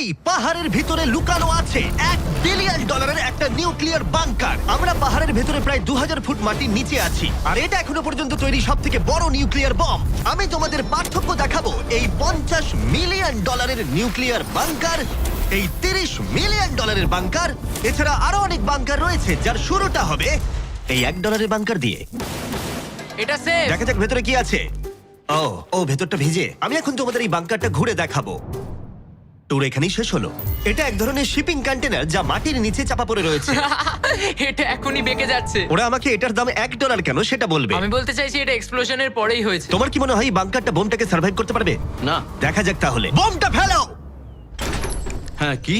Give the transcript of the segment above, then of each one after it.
এই পাহাড়ের ভিতরে লুকানো আছে $1 বিলিয়ন একটা নিউক্লিয়ার বাংকার। আমরা পাহাড়ের ভেতরে প্রায় 2000 ফুট মাটির নিচে আছি, আর এটা এখনো পর্যন্ত তৈরি সব থেকে বড় নিউক্লিয়ার বম। আমি তোমাদের পার্থক্য দেখাবো এই $50 মিলিয়ন নিউক্লিয়ার বাংকার, এই $30 মিলিয়ন বাংকার, এছাড়া আরো অনেক বাংকার রয়েছে যার শুরুটা হবে এই $1 বাংকার দিয়ে। এটা সেফ। দেখা যাক ভেতরে কি আছে। ও ভেতরটা ভিজে। আমি এখন তোমাদের এই বাংকারটা ঘুরে দেখাবো। ট্যুর এখানেই শেষ হলো। এটা এক ধরনের শিপিং কন্টেনার যা মাটির নিচে চাপা পড়ে রয়েছে। এটা এখনই বেঁকে যাচ্ছে। ওরা আমাকে এটার দাম $1 কেন সেটা বলবে। আমি বলতে চাইছি এটা এক্সপ্লোশনের পরেই হয়েছে। তোমার কি মনে হয় এই বাংকারটা বোমটাকে সার্ভাইভ করতে পারবে? না। দেখা যাক তাহলে। বোমটা ফেলো। হ্যাঁ, কি?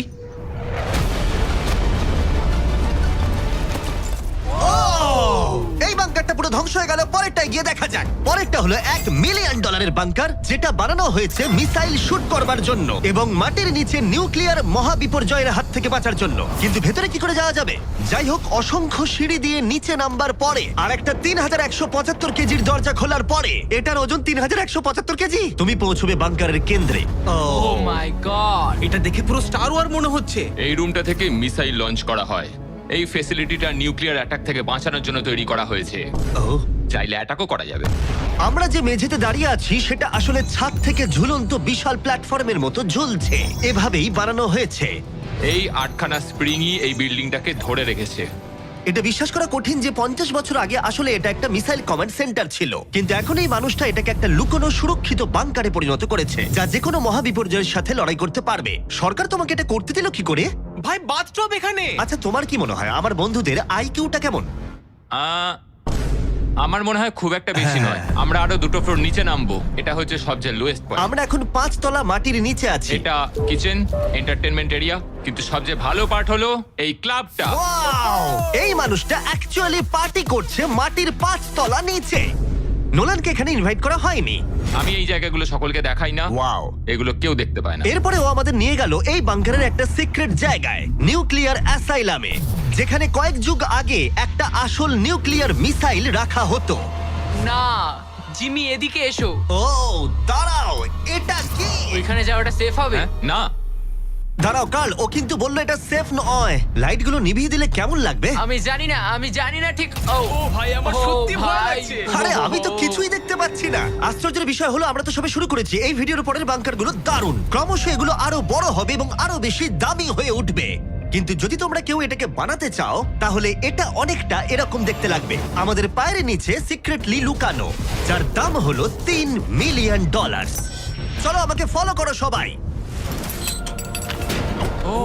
এই বাংকারটা পুরো ধ্বংস হয়ে গেল। পরেরটা গিয়ে দেখা যাক। পরেরটা হলো $1 মিলিয়ন বাংকার, যেটা বানানো হয়েছে মিসাইল শুট করবার জন্য এবং মাটির নিচে নিউক্লিয়ার মহাবিপর্যয়ের হাত থেকে বাঁচার জন্য। কিন্তু ভেতরে কি করে যাওয়া যাবে? যাই হোক, অসংখ্য সিঁড়ি দিয়ে নিচে নামবার পরে আর একটা 3175 কেজির দরজা খোলার পরে, এটার ওজন 3175 কেজি, তুমি পৌঁছবে বাংকারের কেন্দ্রে। ও মাই গড। এটা দেখে পুরো স্টার ওয়ার মনে হচ্ছে। এই রুমটা থেকে মিসাইল লঞ্চ করা হয়। এই ফ্যাসিলিটিটা নিউক্লিয়ার অ্যাটাক থেকে বাঁচানোর জন্য তৈরি করা হয়েছে। চাইলে অ্যাটাকও করা যাবে। আমরা যে মেঝেতে দাঁড়িয়ে আছি সেটা আসলে ছাদ থেকে ঝুলন্ত বিশাল প্ল্যাটফর্মের মতো ঝুলছে। এভাবেই বানানো হয়েছে। এই 8খানা স্প্রিংই এই বিল্ডিংটাকে ধরে রেখেছে। এটা বিশ্বাস করা কঠিন যে 50 বছর আগে আসলে এটা একটা মিসাইল কমান্ড সেন্টার ছিল, কিন্তু এখন এই মানুষটা এটাকে একটা লুকোনো সুরক্ষিত বাংকারে পরিণত করেছে, যা যে কোনো মহাবিপর্যয়ের সাথে লড়াই করতে পারবে। সরকার তোমাকে এটা করতে দিল কি করে? ভাই, বাথটব এখানে। আচ্ছা, তোমার কি মনে হয় আমার বন্ধুদের আইকিউটা কেমন? আমার মনে হয় খুব একটা বেশি নয়। আমরা আরো 2টো ফ্লোর নিচে নামবো। এটা হচ্ছে সবচেয়ে লোয়েস্ট পয়েন্ট। আমরা এখন 5 তলা মাটির নিচে আছি। এটা কিচেন, এন্টারটেইনমেন্ট এরিয়া, কিন্তু সবচেয়ে ভালো পার্ট হলো এই ক্লাবটা। Wow! এই মানুষটা অ্যাকচুয়ালি পার্টি করছে মাটির 5 তলা নিচে। নোলানকে এখানে ইনভাইট করা হয়নি। আমি এই জায়গাগুলো সকলকে দেখাই না। Wow! এগুলো কেউ দেখতে পায় না। এরপরে ও আমাদের নিয়ে গেল এই বাংকারের একটা সিক্রেট জায়গায়, নিউক্লিয়ার অ্যাসাইলামে, যেখানে কয়েক যুগ আগে একটা আসল নিউক্লিয়ার মিসাইল রাখা হতো। না, জিমি এদিকে এসো। ও দাঁড়াও, এটা কি? ওইখানে যাওয়াটা সেফ হবে? হ্যাঁ? না। দাঁড়াও কার্ল, ও কিন্তু বললো এটা সেফ নয়। লাইটগুলো নিভিয়ে দিলে কেমন লাগবে? আমি জানি না ঠিক। ও ভাই, আমার সত্যি ভয় লাগছে। আরে আমি তো কিছুই দেখতে পাচ্ছি না। আশ্চর্যের বিষয় হলো আমরা তো সবে শুরু করেছি। এই ভিডিওর পরের বাংকারগুলো দারুণ। ক্রমশ এগুলো আরো বড় হবে এবং আরো বেশি দামি হয়ে উঠবে। কিন্তু যদি তোমরা কেউ এটাকে বানাতে চাও, তাহলে এটা অনেকটা এরকম দেখতে লাগবে। আমাদের পায়ের নিচে সিক্রেটলি লুকানো, যার দাম হলো $3 মিলিয়ন। চলো আমাকে ফলো করো সবাই। ও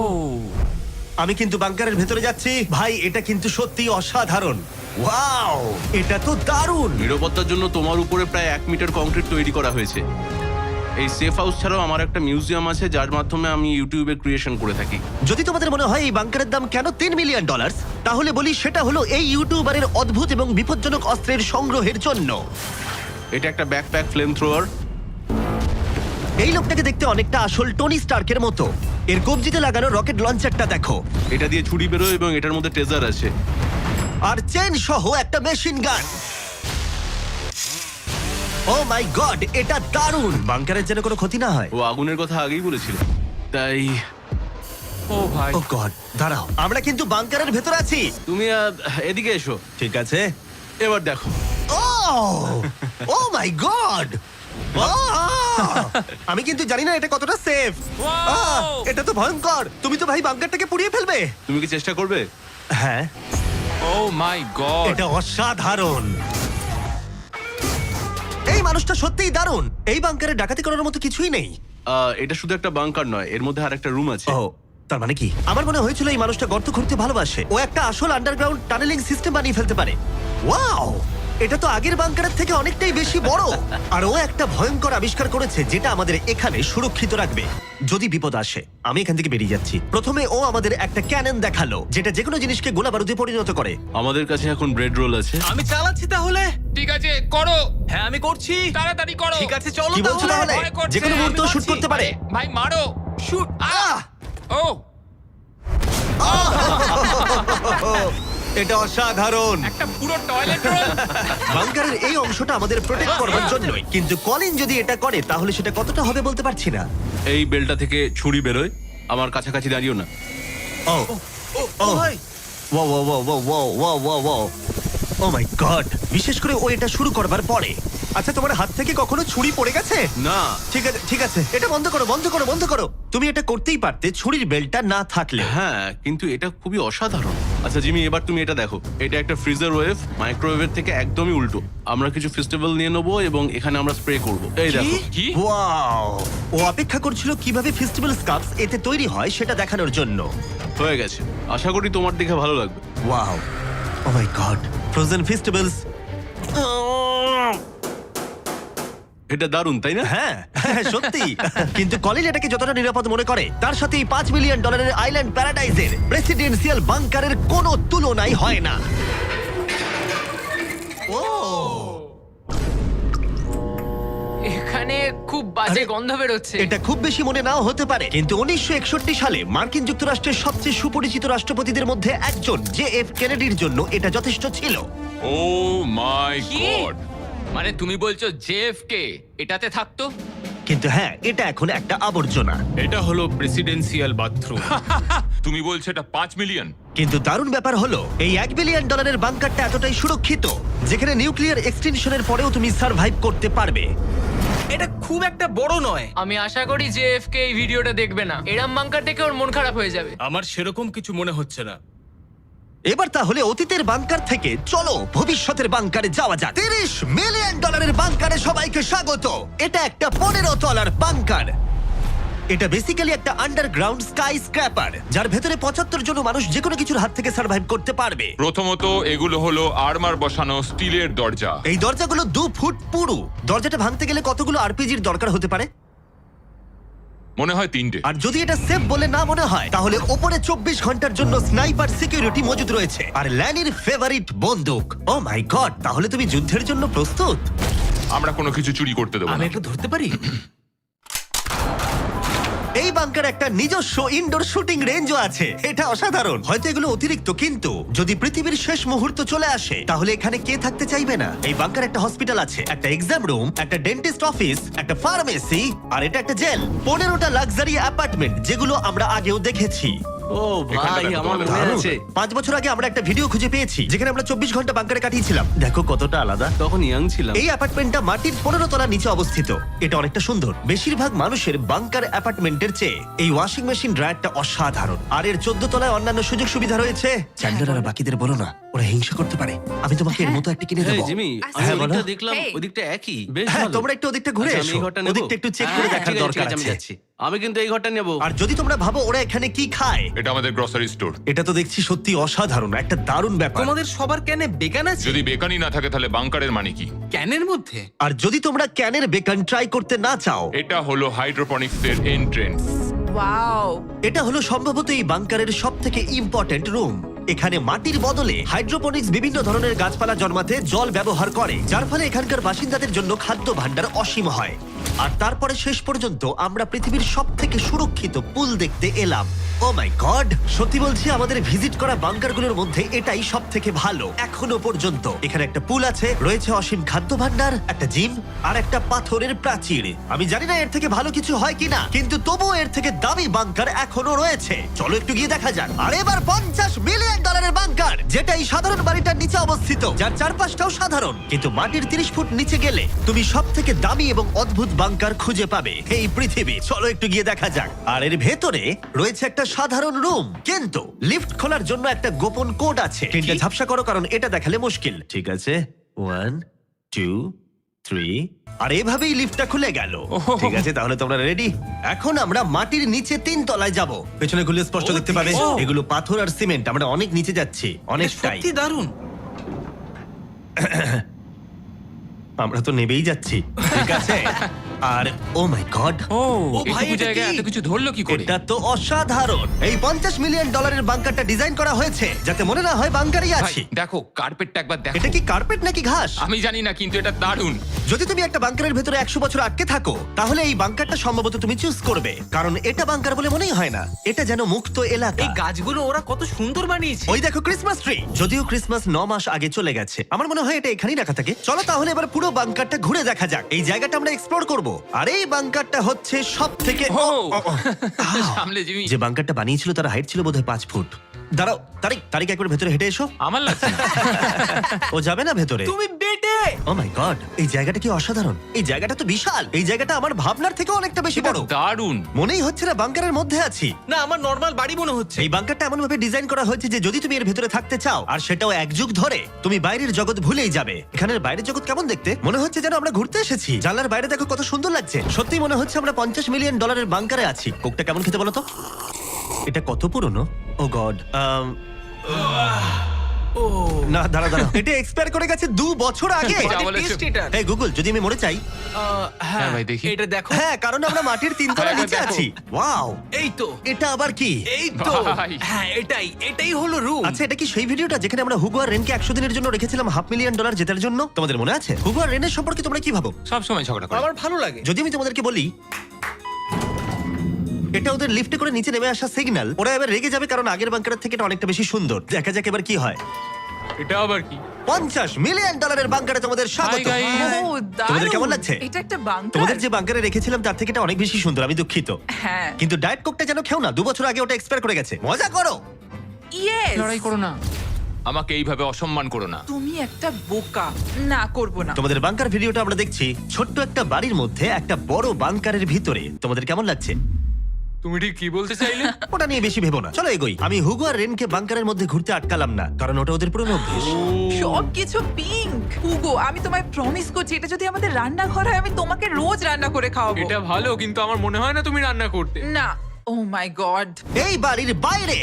আমি কিন্তু বাংকারের ভেতরে যাচ্ছি। ভাই, এটা কিন্তু সত্যি অসাধারণ। ওয়াও, এটা তো দারুণ। নিরাপত্তার জন্য তোমার উপরে প্রায় 1 মিটার কংক্রিট তৈরি করা হয়েছে। এই সেফ হাউস ছাড়াও আমার একটা মিউজিয়াম আছে, যার মাধ্যমে আমি ইউটিউবে ক্রিয়েশন করে থাকি। যদি তোমাদের মনে হয় এই বাংকারের দাম কেন $3 মিলিয়ন, তাহলে বলি সেটা হলো এই ইউটিউবারের অদ্ভুত এবং বিপজ্জনক অস্ত্রের সংগ্রহের জন্য। এটা একটা ব্যাকপ্যাক ফ্লেম থ্রোয়ার। এই লোকটাকে দেখতে অনেকটা আসল টনি স্টার্কের মতো। এর কবজিতে লাগানো রকেট লঞ্চারটা দেখো, এটা দিয়ে ছুরি বেরোয় এবং এটার মধ্যে ট্রেজার আছে। আর চেন সহ একটা মেশিন গান। ও মাই গড, এটা দারুণ। বাংকারের যেন কোনো ক্ষতি না হয়। ও আগুনের কথা আগেই বলেছিল, তাই ও ভাই। ও গড, দাঁড়াও, আমরা কিন্তু বাংকারের ভেতর আছি। তুমি এদিকে এসো। ঠিক আছে। এবার দেখো। ও মাই গড, আমি কিন্তু জানি না এটা কতটা সেফ। এটা তো ভয়ঙ্কর। তুমি তো ভাই বাংকারটাকে পুড়িয়ে ফেলবে। তুমি কি চেষ্টা করবে? হ্যাঁ, ও মাই গড। এটা অসাধারণ। এই মানুষটা সত্যিই দারুণ। এই বাংকারে ডাকাতি করার মতো কিছুই নেই। এটা শুধু একটা বাংকার নয়, এর মধ্যে আরেকটা রুম আছে। ও, তার মানে কি? আমার মনে হয়েছিল এই মানুষটা গর্ত খুঁড়তে ভালোবাসে। ও একটা আসল আন্ডারগ্রাউন্ড টানেলিং সিস্টেম বানিয়ে ফেলতে পারে। ওয়াও, এটা তো আগের বাংকারের থেকে অনেকটাই বেশি বড়। আর ও একটা ভয়ঙ্কর আবিষ্কার করেছে যেটা আমাদের এখানে সুরক্ষিত রাখবে যদি বিপদ আসে। আমি এখান থেকে বেরিয়ে যাচ্ছি। প্রথমে ও আমাদের একটা ক্যানন দেখালো, যেটা যেকোনো জিনিসকে গোলা বারুদে পরিণত করে। আমাদের কাছে এখন ব্রেড রোল আছে। আমি চালাচ্ছি তাহলে। ঠিক আছে, করো। হ্যাঁ, আমি করছি। তাড়াতাড়ি করো। ঠিক আছে, চলো কি বলছো তাহলে? ভয় করছে। যেকোনো মুহূর্তে আমি শুট করছি। করতে পারে। ভাই মারো। শুট। ও এটা অসাধারণ। একটা পুরো টয়লেট রোল। বাংকারের এই অংশটা আমাদের প্রোটেক্ট করবার জন্যই, কিন্তু কলিন যদি এটা করে তাহলে সেটা কতটা হবে বলতে পারছি না। এই বেলটা থেকে ছুরি বেরোয় আমার কাছাকাছি দাঁড়িও না। ও ও ভাই ও ও ও ও ও ও ও ও ও মাই গড, বিশেষ করে ও এটা শুরু করবার পরে। আচ্ছা, তোমার হাত থেকে কখনো ছুরি পড়ে গেছে? না, ঠিক আছে ঠিক আছে, এটা বন্ধ করো বন্ধ করো বন্ধ করো। তুমি এটা করতেই পারতে ছুরির বেল্টটা না থাকলে। হ্যাঁ, কিন্তু এটা খুবই অসাধারণ। আচ্ছা জিমি, এবার তুমি এটা দেখো। এটা একটা ফ্রিজার ওয়েভ, মাইক্রোওয়েভের থেকে একদমই উল্টো। আমরা কিছু ফেস্টিভ্যাল নিয়ে নেবো এবং এখানে আমরা স্প্রে করব। এই দেখো। কি? ওয়াও, ও অপেক্ষা করছিল কিভাবে ফেস্টিভ্যাল স্কাপস এতে তৈরি হয় সেটা দেখানোর জন্য। হয়ে গেছে, আশা করি তোমার দেখে ভালো লাগবে। ওয়াও, ও মাই গড, ফ্রোজেন ফেস্টিভ্যালস। এটা দারুণ, তাই না? হ্যাঁ হ্যাঁ, সত্যি। কিন্তু কলিন এটাকে যতটা নিরাপদ মনে করে, তার সাথে এই $5 মিলিয়ন আইল্যান্ড প্যারাডাইজের প্রেসিডেন্সিয়াল বাংকারের কোনো তুলনাই হয় না। ও এখানে খুব বাজে আরে, গন্ধ বেরোচ্ছে। এটা খুব বেশি মনে নাও হতে পারে, কিন্তু 1961 সালে মার্কিন যুক্তরাষ্ট্রের সবচেয়ে সুপরিচিত রাষ্ট্রপতিদের মধ্যে একজন JF কেনেডির জন্য এটা যথেষ্ট ছিল। ও মাই কি? গড! মানে তুমি বলছো জেএফকে এটাতে থাকতো? কিন্তু হ্যাঁ, এটা এখন একটা আবর্জনা। এটা হলো প্রেসিডেন্সিয়াল বাথরুম। তুমি বলছো এটা 5 মিলিয়ন? কিন্তু দারুণ ব্যাপার হলো, এই $1 বিলিয়ন বাংকারটা এতটাই সুরক্ষিত যেখানে নিউক্লিয়ার এক্সটেনশনের পরেও তুমি সার্ভাইভ করতে পারবে। এটা খুব একটা বড় নয়। আমি আশা করি যে এফকে এই ভিডিওটা দেখবে না। এরম বাঙ্কার দেখে ওর মন খারাপ হয়ে যাবে। আমার সেরকম কিছু মনে হচ্ছে না। এবার তাহলে অতীতের বাংকার থেকে চলো ভবিষ্যতের বাংকারে যাওয়া যাক। $30 মিলিয়ন বাংকারে সবাইকে স্বাগত। এটা একটা 15 তলার বাংকার। এটা বেসিক্যালি একটা আন্ডারগ্রাউন্ড স্কাই স্ক্র্যাপার, যার ভেতরে 75 জন মানুষ যে কোনো কিছুর হাত থেকে সার্ভাইভ করতে পারবে। প্রথমত এগুলো হলো আর্মার বসানো স্টিলের দরজা। এই দরজাগুলো 2 ফুট পুরু। দরজাটা ভাঙতে গেলে কতগুলো আরপিজির দরকার হতে পারে? মনে হয় 3টে। আর যদি এটা সেফ বলে না মনে হয়, তাহলে ওপরে 24 ঘন্টার জন্য স্নাইপার সিকিউরিটি মজুদ রয়েছে। আর ল্যানির ফেভারিট বন্দুক। ও মাই গড, তাহলে তুমি যুদ্ধের জন্য প্রস্তুত? আমরা কোনো কিছু চুরি করতে দেবো আমি না। একটু ধরতে পারি? এই বাংকার একটা নিজস্ব ইনডোর শুটিং রেঞ্জও আছে। এটা অসাধারণ। হয়তো এগুলো অতিরিক্ত, কিন্তু যদি পৃথিবীর শেষ মুহূর্ত চলে আসে, তাহলে এখানে কে থাকতে চাইবে না? এই বাংকার একটা হসপিটাল আছে, একটা এক্সাম রুম, একটা ডেন্টিস্ট অফিস, একটা ফার্মেসি, আর এটা একটা জেল। 15টা লাক্সারি অ্যাপার্টমেন্ট, যেগুলো আমরা আগেও দেখেছি। ও এখানটা ভাই, দেখো, আমার তোমাদের মনে দারুণ। আছে। 5 বছর আগে আমরা একটা ভিডিও খুঁজে পেয়েছি যেখানে আমরা 24 ঘন্টা বাংকারে কাটিয়েছিলাম। দেখো কতটা আলাদা। তখন ইয়াং ছিলাম। এই অ্যাপার্টমেন্টটা মাটির 15 তলা নিচে অবস্থিত। এটা অনেকটা সুন্দর। বেশিরভাগ মানুষের বাংকার অ্যাপার্টমেন্টের চেয়ে এই ওয়াশিং মেশিন ড্রায়ারটা অসাধারণ। আর এর 14 তলায় অন্যান্য সুযোগ সুবিধা রয়েছে। চ্যান্ডেলার আর বাকিদের বলো না, ওরা হিংসা করতে পারে। আমি তোমাকে এর মতো একটা কিনে হ্যাঁ দেবো। জিমি, আমি হ্যাঁ, বলো। ওদিকটা দেখলাম, Hey. ওদিকটা একই। বেশ হ্যাঁ, ভালো। তোমরা একটু ওদিকটা ঘুরে আচ্ছা, আমি এসো। এই ঘরটা নেবো? ওদিকটা একটু চেক করে হ্যাঁ, দেখার ঠিক আছে, দরকার ঠিক আছে, আমি আছে। যাচ্ছি। আমি কিন্তু এই ঘরটা নেবো। আর যদি তোমরা ভাবো ওরা এখানে কি খায়, এটা আমাদের গ্রসারি স্টোর। এটা তো দেখছি সত্যি অসাধারণ, একটা দারুণ ব্যাপার। তোমাদের সবার ক্যানে বেগান আছে? যদি বেকানি না থাকে তাহলে বাংকারের মানে কি? ক্যানের মধ্যে? আর যদি তোমরা ক্যানের বেকন ট্রাই করতে না চাও, এটা হলো হাইড্রোপনিক্সের এন্ট্রেন্স। ওয়াও, এটা হলো সম্ভবত এই বাংকারের সব থেকে ইম্পর্টেন্ট রুম। এখানে মাটির বদলে হাইড্রোপনিক্স বিভিন্ন ধরনের গাছপালা জন্মাতে জল ব্যবহার করে, যার ফলে এখানকার বাসিন্দাদের জন্য খাদ্য ভাণ্ডার অসীম হয়। আর তারপরে শেষ পর্যন্ত আমরা পৃথিবীর সব থেকে সুরক্ষিত পুল দেখতে এলাম। ও মাই গড, সত্যি বলছি, আমাদের ভিজিট করা বাংকারগুলোর মধ্যে এটাই সব থেকে ভালো এখনো পর্যন্ত। এখানে একটা পুল আছে, রয়েছে অসীম খাদ্য ভাণ্ডার, একটা জিম, আর একটা পাথরের প্রাচীর। আমি জানি না এর থেকে ভালো কিছু হয় কিনা, কিন্তু তবুও এর থেকে দামি বাংকার এখনো রয়েছে। চলো একটু গিয়ে দেখা যাক। আর এবার $50 মিলিয়ন বাংকার, যেটা এই সাধারণ বাড়িটার নিচে অবস্থিত, যার চারপাশটাও সাধারণ, কিন্তু মাটির 30 ফুট নিচে গেলে তুমি সব থেকে দামি এবং অদ্ভুত বাংকার খুঁজে পাবে এই পৃথিবী। চলো একটু গিয়ে দেখা যাক। আর এর ভেতরে রয়েছে একটা সাধারণ রুম, কিন্তু লিফট খোলার জন্য একটা গোপন কোড আছে। তিনটা ঝাপসা করো, কারণ এটা দেখালে মুশকিল। ঠিক আছে, 1 2 3, আর এভাবেই লিফটটা খুলে গেল। ঠিক আছে, তাহলে তোমরা রেডি? এখন আমরা মাটির নিচে 3 তলায় যাব। পেছনে খুলে স্পষ্ট দেখতে পাবে এগুলো পাথর আর সিমেন্ট। আমরা অনেক নিচে যাচ্ছি, এটা অনেকটাই। সত্যি দারুণ। আমরা তো নেবেই যাচ্ছি। ঠিক আছে। আর ও মাই গড, ও এটুকু ভাই, এটা জায়গায় কি? এত কিছু ধরলো কি করে? এটা তো অসাধারণ। এই $50 মিলিয়ন বাংকারটা ডিজাইন করা হয়েছে যাতে মনে না হয় বাংকারই ভাই, আছি। দেখো কার্পেটটা একবার দেখো। এটা কি কার্পেট নাকি ঘাস? আমি জানি না, কিন্তু এটা দারুণ। যদি তুমি একটা বাংকারের ভেতরে 100 বছর আটকে থাকো, তাহলে এই বাংকারটা সম্ভবত তুমি চুজ করবে, কারণ এটা বাংকার বলে মনেই হয় না। এটা যেন মুক্ত এলাকা। এই গাছগুলো ওরা কত সুন্দর বানিয়েছে। ওই দেখো ক্রিসমাস ট্রি। যদিও ক্রিসমাস 9 মাস আগে চলে গেছে, আমার মনে হয় এটা এখানেই রাখা থাকে। চলো তাহলে এবার পুরো বাংকারটা ঘুরে দেখা যাক। এই জায়গাটা আমরা এক্সপ্লোর করব। আর এই বাংকারটা হচ্ছে সব থেকে ও সামলে জিমি। যে বাংকারটা বানিয়েছিল তার হাইট ছিল বোধহয় 5 ফুট। দাঁড়াও, তারিক একবার ভেতরে হেঁটে এসো। আমার লাগছে না। ও যাবে না ভেতরে? তুমি বেটে। ও মাই গড, এই জায়গাটা কি অসাধারণ! এই জায়গাটা তো বিশাল। এই জায়গাটা আমার ভাবনার থেকে অনেকটা বেশি এটা বড়। দারুণ। মনেই হচ্ছে না বাংকারের মধ্যে আছি। না, আমার নর্মাল বাড়ি মনে হচ্ছে। এই বাংকারটা এমন ভাবে ডিজাইন করা হয়েছে যে যদি তুমি এর ভেতরে থাকতে চাও, আর সেটাও 1 যুগ ধরে, তুমি বাইরের জগৎ ভুলেই যাবে। এখানের বাইরের জগৎ কেমন দেখতে? মনে হচ্ছে যেন আমরা ঘুরতে এসেছি। জানলার বাইরে দেখো কত সুন্দর লাগছে। সত্যি মনে হচ্ছে আমরা $50 মিলিয়ন বাংকারে আছি। কোকটা কেমন খেতে বলো তো? এটা কত পুরনো! ও গড। না, দাঁড়া। এটা এক্সপায়ার করে গেছে 2 বছর আগে। যা বলেছো। টেস্ট এটা। এই গুগল, যদি আমি মরে চাই? হ্যাঁ ভাই, দেখি। এটা দেখো। হ্যাঁ, কারণ আমরা মাটির 3 তলা হ্যাঁ, নিচে দেখো। আছি। ওয়াও, এই তো, এটা আবার কি? এই তো। ভাই। হ্যাঁ, এটাই হলো রুম। আচ্ছা, এটা কি সেই ভিডিওটা যেখানে আমরা হুগো আর রেনকে 100 দিনের জন্য রেখেছিলাম $500,000 জেতার জন্য? তোমাদের মনে আছে? হুগো আর রেনের সম্পর্কে তোমরা কি ভাবো? সব সময় ঝগড়া করে। আমার ভালো লাগে। যদি আমি তোমাদেরকে বলি এটা ওদের লিফটে করে নিচে নেমে আসা সিগন্যাল, ওরা এবার রেগে যাবে কারণ আগের বাংকারের থেকে এটা অনেকটা বেশি সুন্দর। দেখা যাক এবার কি হয়। এটা আবার কি? $50 মিলিয়ন বাংকারে তোমাদের স্বাগত। Hi, guys. ও, দারুণ। তোমাদের কেমন লাগছে? এটা একটা বাংকার। তোমাদের যে বাংকারে রেখেছিলাম তার থেকে এটা অনেক বেশি সুন্দর, আমি দুঃখিত। হ্যাঁ। কিন্তু ডায়েট কোকটা যেন খেও না, 2 বছর আগে ওটা এক্সপায়ার করে গেছে। মজা করো। ইয়েস। লড়াই করো না, আমাকে এইভাবে অসম্মান করো না। তুমি একটা বোকা। না, করব না। তোমাদের বাংকার ভিডিওটা আমরা দেখছি। ছোট্ট একটা বাড়ির মধ্যে একটা বড় বাংকারের ভিতরে। তোমাদের কেমন লাগছে? তুমি ঠিক কি বলতে চাইলে? ওটা নিয়ে বেশি ভেবো না, চলো এগোই। আমি হুগো আর রেনকে বাংকারের মধ্যে ঘুরতে আটকালাম না, কারণ ওটা ওদের পুরনো অভ্যেস। সবকিছু পিঙ্ক। হুগো, আমি তোমায় প্রমিস করছি, এটা যদি আমাদের রান্নাঘর হয় আমি তোমাকে রোজ রান্না করে খাওয়াবো। এটা ভালো, কিন্তু আমার মনে হয় না তুমি রান্না করতে। না। ও মাই গড। এই বাড়ির বাইরে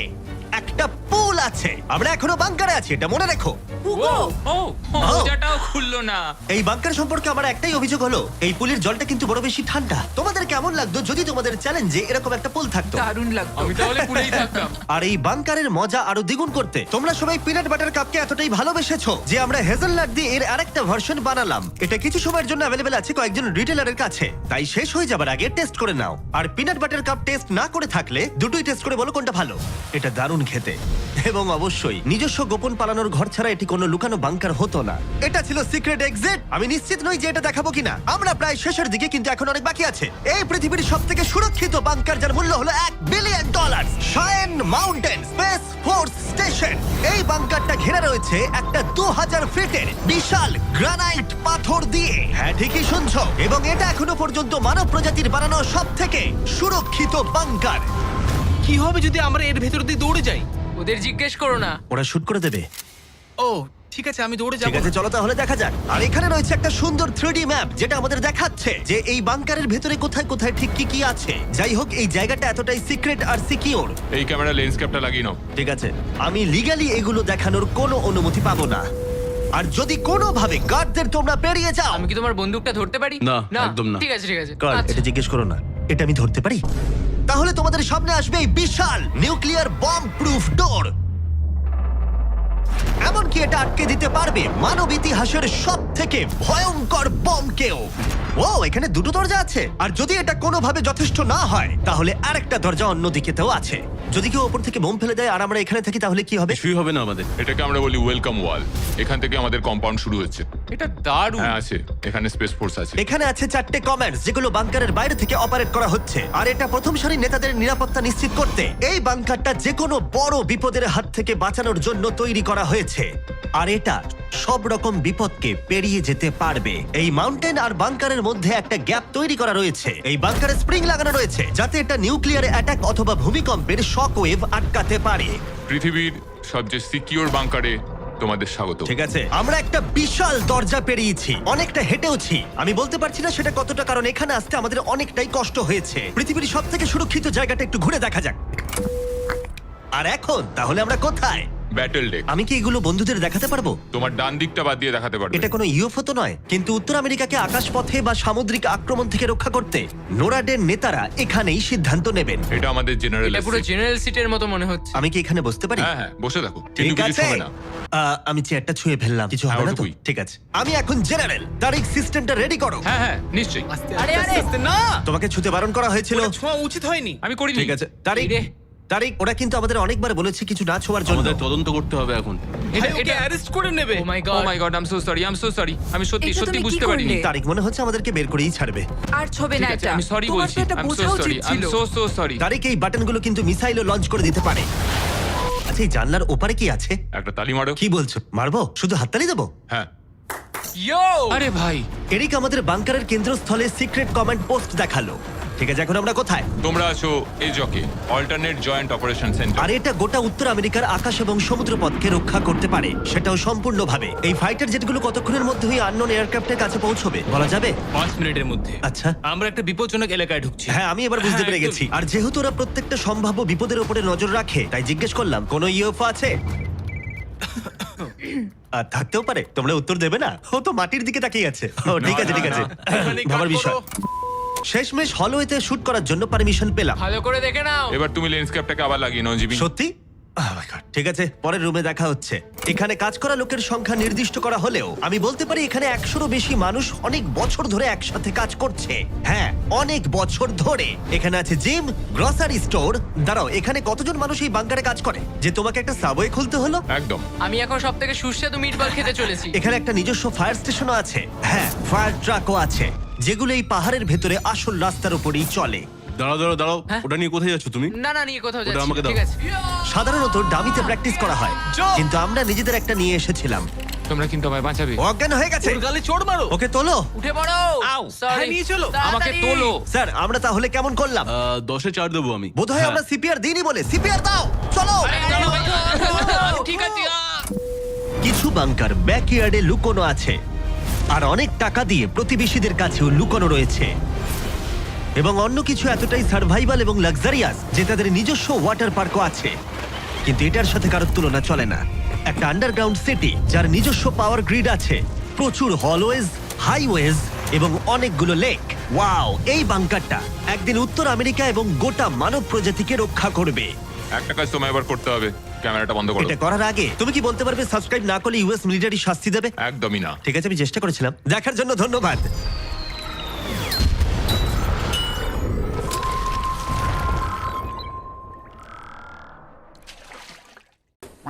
একটা পুল আছে। আমরা এখনো বাংকারে আছি, এটা মনে রেখো। হুগো, ও মোজাটাও খুললো না। এই বাংকার সম্পর্কে আমার একটাই অভিযোগ হলো, এই পুলের জলটা কিন্তু বড় বেশি ঠান্ডা। তোমাদের কেমন লাগতো যদি তোমাদের চ্যালেঞ্জে এরকম একটা পুল থাকতো? দারুণ লাগতো। আমি তাহলে পুরেই থাকতাম। আর এই বাংকারের মজা আরো দ্বিগুণ করতে তোমরা সবাই পিনাট বাটার কাপকে এতটাই ভালোবেসেছো যে আমরা হেজেলনাট দিয়ে এর আরেকটা ভার্সন বানালাম। এটা কিছু সময়ের জন্য অ্যাভেলেবেল আছে কয়েকজন রিটেলারের কাছে, তাই শেষ হয়ে যাবার আগে টেস্ট করে নাও। আর পিনাট বাটার কাপ টেস্ট না করে থাকলে দুটোই টেস্ট করে বলো কোনটা ভালো। এটা দারুণ খেতে, এবং অবশ্যই নিজস্ব গোপন পালানোর ঘর ছাড়া এটি কোনো লুকানো বাংকার হতো না। এটা ছিল সিক্রেট এক্সিট। আমি নিশ্চিত নই যে এটা দেখাবো কিনা। আমরা প্রায় শেষের দিকে, কিন্তু এখন অনেক বাকি আছে। এই পৃথিবীর সবথেকে সুরক্ষিত বাংকার, যার মূল্য হলো $1 billion. শায়েন mountain space force station. এই বাংকারটা ঘেরা রয়েছে একটা 2000 ফিটের বিশাল গ্রানাইট পাথর দিয়ে। হ্যাঁ, ঠিকই শুনছো। এবং এটা এখনো পর্যন্ত মানব প্রজাতির বানানো সবথেকে সুরক্ষিত বাংকার। কি হবে যদি আমরা এর ভেতর দিয়ে দৌড়ে যাই? ওদের জিজ্ঞেস করো না। ওরা শুট করে দেবে। ও, ঠিক আছে, আমি দৌড়ে ঠিক যাবো। আছে, চলো তাহলে দেখা যাক। আর এখানে রয়েছে একটা সুন্দর 3D ম্যাপ, যেটা আমাদের দেখাচ্ছে যে এই বাংকারের ভেতরে কোথায় কোথায় ঠিক কি কি আছে। যাই হোক, এই জায়গাটা এতটাই সিক্রেট আর সিকিউর। এই ক্যামেরা লেন্স ক্যাপটা লাগিয়ে নাও। ঠিক আছে, আমি লিগ্যালি এগুলো দেখানোর কোনো অনুমতি পাবো না। আর যদি কোনোভাবে গার্ডদের তোমরা পেরিয়ে যাও, আমি কি তোমার বন্দুকটা ধরতে পারি? না, একদম না। ঠিক আছে ঠিক আছে। গার্ড, আচ্ছা। এটা জিজ্ঞেস করো না। এটা আমি ধরতে পারি? তাহলে তোমাদের সামনে আসবে এই বিশাল নিউক্লিয়ার বম্ব প্রুফ ডোর। এমনকি এটা আটকে দিতে পারবে মানব ইতিহাসের সবথেকে ভয়ঙ্কর বমকেও। ও, এখানে 2টো দরজা আছে। আর যদি এটা কোনোভাবে যথেষ্ট না হয়, তাহলে আরেকটা দরজা অন্যদিকেতেও আছে। যদি কেউ ওপর থেকে বোম ফেলে দেয় আর আমরা এখানে থাকি, তাহলে কি হবে? কিছুই হবে না আমাদের। এটাকে আমরা বলি ওয়েলকাম ওয়াল। এখান থেকে আমাদের কম্পাউন্ড শুরু হচ্ছে। এটা দারুণ। হ্যাঁ আছে, এখানে স্পেস ফোর্স আছে। এখানে আছে 4টে কমান্ডস, যেগুলো বাংকারের বাইরে থেকে অপারেট করা হচ্ছে। আর এটা প্রথম সারির নেতাদের নিরাপত্তা নিশ্চিত করতে। এই বাংকারটা যে কোনো বড় বিপদের হাত থেকে বাঁচানোর জন্য তৈরি করা হয়েছে। আর এটা সব রকম বিপদকে পেরিয়ে যেতে পারবে। এই মাউন্টেন আর বাংকারের মধ্যে একটা গ্যাপ তৈরি করা রয়েছে। এই বাংকারে স্প্রিং লাগানো রয়েছে, যাতে এটা নিউক্লিয়ার অ্যাটাক অথবা ভূমিকম্পের শক ওয়েভ আটকাতে পারে। পৃথিবীর সবচেয়ে সিকিউর বাংকারে তোমাদের স্বাগত। ঠিক আছে, আমরা একটা বিশাল দরজা পেরিয়েছি, অনেকটা হেঁটেওছি। আমি বলতে পারছি না সেটা কতটা, কারণ এখানে আসতে আমাদের অনেকটাই কষ্ট হয়েছে। পৃথিবীর সবথেকে সুরক্ষিত জায়গাটা একটু ঘুরে দেখা যাক। আর এখন তাহলে আমরা কোথায়? Battle deck. আমি কি এগুলো বন্ধুদের দেখাতে পারবো? তোমার ডান দিকটা বাদ দিয়ে দেখাতে পারবে। এটা কোনো ইউএফও তো নয়, কিন্তু উত্তর আমেরিকাকে আকাশপথে বা সামুদ্রিক আক্রমণ থেকে রক্ষা করতে নোরাডের নেতারা এখানেই সিদ্ধান্ত নেবেন। এটা আমাদের জেনারেল। এটা পুরো জেনারেল সিটের মতো মনে হচ্ছে। আমি কি এখানে বসতে পারি? হ্যাঁ হ্যাঁ, বসে থাকো। ঠিক কিন্তু কিছু আছে। হবে না। আমি চেয়ারটা ছুঁয়ে ফেললাম, কিছু হ্যাঁ, হবে না তো? ওটুকুই। ঠিক আছে, আমি এখন জেনারেল। তারিখ, সিস্টেমটা রেডি করো। হ্যাঁ হ্যাঁ, নিশ্চয়ই। আস্তে আরে, আস্তে আরে। আস্তে, না, তোমাকে ছুতে বারণ করা হয়েছিল। ওটা ছোঁয়া উচিত হয়নি। আমি করিনি। ঠিক আছে, তারিখ, এই রে। তারিক, ওরা কিন্তু আমাদের অনেকবার বলেছে কিছু না ছোঁয়ার জন্য। আমাদের তদন্ত করতে হবে এখন। ভাই ওকে অ্যারেস্ট করে নেবে। Oh my oh God my God, I am so sorry. আমি সত্যি এটা সত্যি তুমি কি বুঝতে করলে? পারিনি। তারিক, মনে হচ্ছে আমাদেরকে বের করেই ছাড়বে। আর ছবে না ঠিক আছে, এটা আমি সরি তোমার বলছি। তো এটা আই এম বোঝা সো উচিত সরি, আই এম ছিল। So sorry. তারিক, এই বাটনগুলো কিন্তু মিসাইলও লঞ্চ করে দিতে পারে। আচ্ছা, এই জানলার ওপারে কি আছে? একটা তালি মারো। কি বলছো, মারবো? শুধু হাততালি দেবো? হ্যাঁ। ইয়ো আরে ভাই, এরিক আমাদের বাংকারের কেন্দ্রস্থলে সিক্রেট কমান্ড পোস্ট দেখালো। ঠিক আছে, এখন আমরা কোথায়? তোমরা আছো এই জকে, অল্টারনেট জয়েন্ট অপারেশন সেন্টার। আর এটা গোটা উত্তর আমেরিকার আকাশ এবং সমুদ্র পথকে রক্ষা করতে পারে, সেটাও সম্পূর্ণভাবে। এই ফাইটার জেটগুলো কতক্ষণের মধ্যে ওই আননোন এয়ারক্রাফটের কাছে পৌঁছবে বলা যাবে? 5 মিনিটের মধ্যে। আচ্ছা। আমরা একটা বিপজ্জনক এলাকায় ঢুকছি। হ্যাঁ, আমি এবার বুঝতে হ্যাঁ, পেরে গেছি। আর যেহেতু ওরা প্রত্যেকটা সম্ভাব্য বিপদের উপরে নজর রাখে, তাই জিজ্ঞেস করলাম কোনো ইউএফও আছে? আর থাকতেও পারে, তোমরা উত্তর দেবে না? ও তো মাটির দিকে তাকিয়ে আছে। ও ঠিক আছে, ঠিক আছে, এখানে ভাবার কাট বিষয়। করো। শেষমেশ হলওয়েতে শুট করার জন্য পারমিশন পেলাম। ভালো করে দেখে নাও। এবার তুমি লেন্স ক্যাপটাকে আবার লাগিয়ে নাও জিমি। সত্যি? Oh my God, ঠিক আছে, পরের রুমে দেখা হচ্ছে। এখানে কাজ করা লোকের সংখ্যা নির্দিষ্ট করা হলেও আমি বলতে পারি এখানে 100-রও বেশি মানুষ অনেক বছর ধরে একসাথে কাজ করছে। হ্যাঁ, অনেক বছর ধরে। এখানে আছে জিম, গ্রসারি স্টোর। দাঁড়াও, এখানে কতজন মানুষ এই বাংকারে কাজ করে যে তোমাকে একটা সাবওয়ে খুলতে হলো? একদম। আমি এখন সব থেকে সুস্বাদু মিটবল খেতে চলেছি। এখানে একটা নিজস্ব ফায়ার স্টেশনও আছে। হ্যাঁ, ফায়ার ট্রাকও আছে, যেগুলো এই পাহাড়ের ভেতরে আসল রাস্তার উপরেই চলে। দাঁড়াও, হ্যাঁ? ওটা নিয়ে কোথায় যাচ্ছ তুমি? না নিয়ে কোথাও ওটা যাচ্ছি আমাকে না, দাও। ঠিক আছে। সাধারণত ডামিতে প্র্যাকটিস করা হয়, কিন্তু আমরা নিজেদের একটা নিয়ে এসেছিলাম। তোমরা কিন্তু আমায় বাঁচাবে। ও অজ্ঞান হয়ে গেছে। ওর গালে চড় মারো। ওকে তোলো। উঠে পড়ো। আউ, Sorry. হ্যাঁ, নিয়ে চলো। আমাকে তাড়াতাড়ি। তোলো। স্যার, আমরা তাহলে কেমন করলাম? 10-এ 4 দেবো আমি। বোধহয় হ্যাঁ। আমরা সিপিআর দিইনি বলে। সিপিআর দাও, চলো। ঠিক আছে। কিছু বাংকার ব্যাকইয়ার্ডে লুকোনো আছে, আর অনেক টাকা দিয়ে প্রতিবেশীদের কাছেও লুকোনো রয়েছে। এবং অন্য কিছু এতটাই সার্ভাইভাল এবং লাক্সারিয়াস যে তাদের নিজস্ব ওয়াটার পার্কও আছে। কিন্তু এটার সাথে কারোর তুলনা চলে না। একটা আন্ডারগ্রাউন্ড সিটি যার নিজস্ব পাওয়ার গ্রিড আছে, প্রচুর হলওয়েজ, হাইওয়েজ এবং অনেকগুলো লেক। ওয়াও, এই বাংকারটা একদিন উত্তর আমেরিকা এবং গোটা মানব প্রজাতিকে রক্ষা করবে। একটা কাজ তোমায় এবার করতে হবে, ক্যামেরাটা বন্ধ করো। এটা করার আগে তুমি কি বলতে পারবে সাবস্ক্রাইব না করলে ইউএস মিলিটারি শাস্তি দেবে? একদমই না। ঠিক আছে, আমি চেষ্টা করেছিলাম। দেখার জন্য ধন্যবাদ।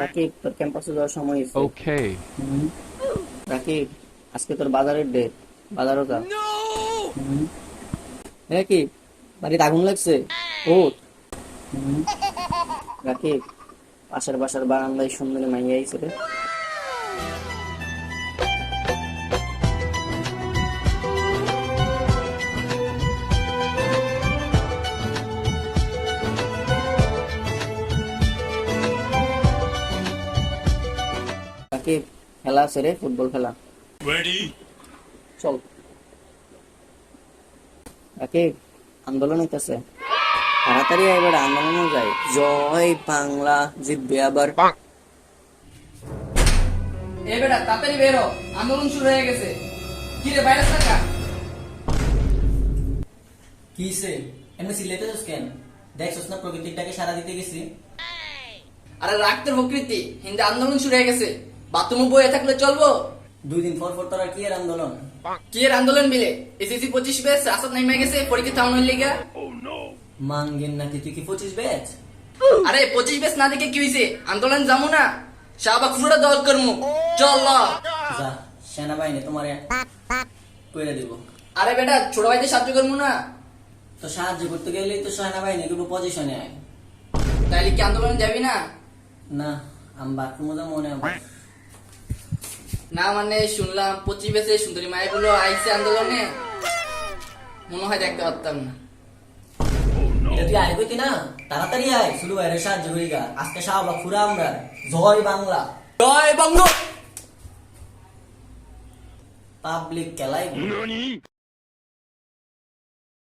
রাকিব, তোর ক্যাম্পাসে যাওয়ার সময় হয়েছে। ওকে। রাকিব, আজকে তোর বাজারের ডেট। বাজারও যা। রাকিব, বাড়িতে আগুন লাগছে। ওঠ। রাকিব, পাশের বাসার বারান্দায় সুন্দরী মাইয়া আইছে রে। রাকিব, খেলা আছে রে, ফুটবল খেলা। চল। রাকিব, আন্দোলন হইতেছে, তাড়াতাড়ি এবার আন্দোলনে যাই। জয় বাংলা জিতবে আবার। এ বেটা তাড়াতাড়ি বেরো, আন্দোলন শুরু হয়ে গেছে। কি রে ভাইরাস টাকা? কিসে এমনি সিলেটেছিস কেন? দেখছস না প্রকৃতির ডাকে সারা দিতে গেছি। আরে রাখতে প্রকৃতি, হিন্দু আন্দোলন শুরু হয়ে গেছে। বাথরুমে বয়ে থাকলে চলবো? 2 দিন পর পর তোরা কি এর আন্দোলন? কি এর আন্দোলন মিলে? এসএসসি 25 ব্যাচ রাস্তা নেমে গেছে পরীক্ষা থামানোর লিগা। মাঙ্গেন নাকি তুই কি 25 ব্যাচ? আরে 25 ব্যাচ না দেখে কি হইছে? আন্দোলন যামু না, শাহবাগ পুরোটা দল করমু। চল ল। যা, সেনাবাহিনী তোমারে কইরা দিব। আরে বেটা ছোট ভাইদের সাহায্য করমু না? তো সাহায্য করতে গেলেই তো সেনাবাহিনী কিন্তু পজিশনে আয়। তাইলে কি আন্দোলন যাবি না? না, আমি বাথরুমে যা মনে হবে। না মানে শুনলাম 25 ব্যাচে সুন্দরী মায়েরগুলো আইছে আন্দোলনে, মনে হয় দেখতে পারতাম না। এটা তুই আয় কইতি না, তাড়াতাড়ি আয়, শুরু বাইরে সাহায্য করি গা। আজকে শাহবাগ পুরা আমরা। জয় বাংলা। জয় বঙ্গ। পাবলিক খেলাই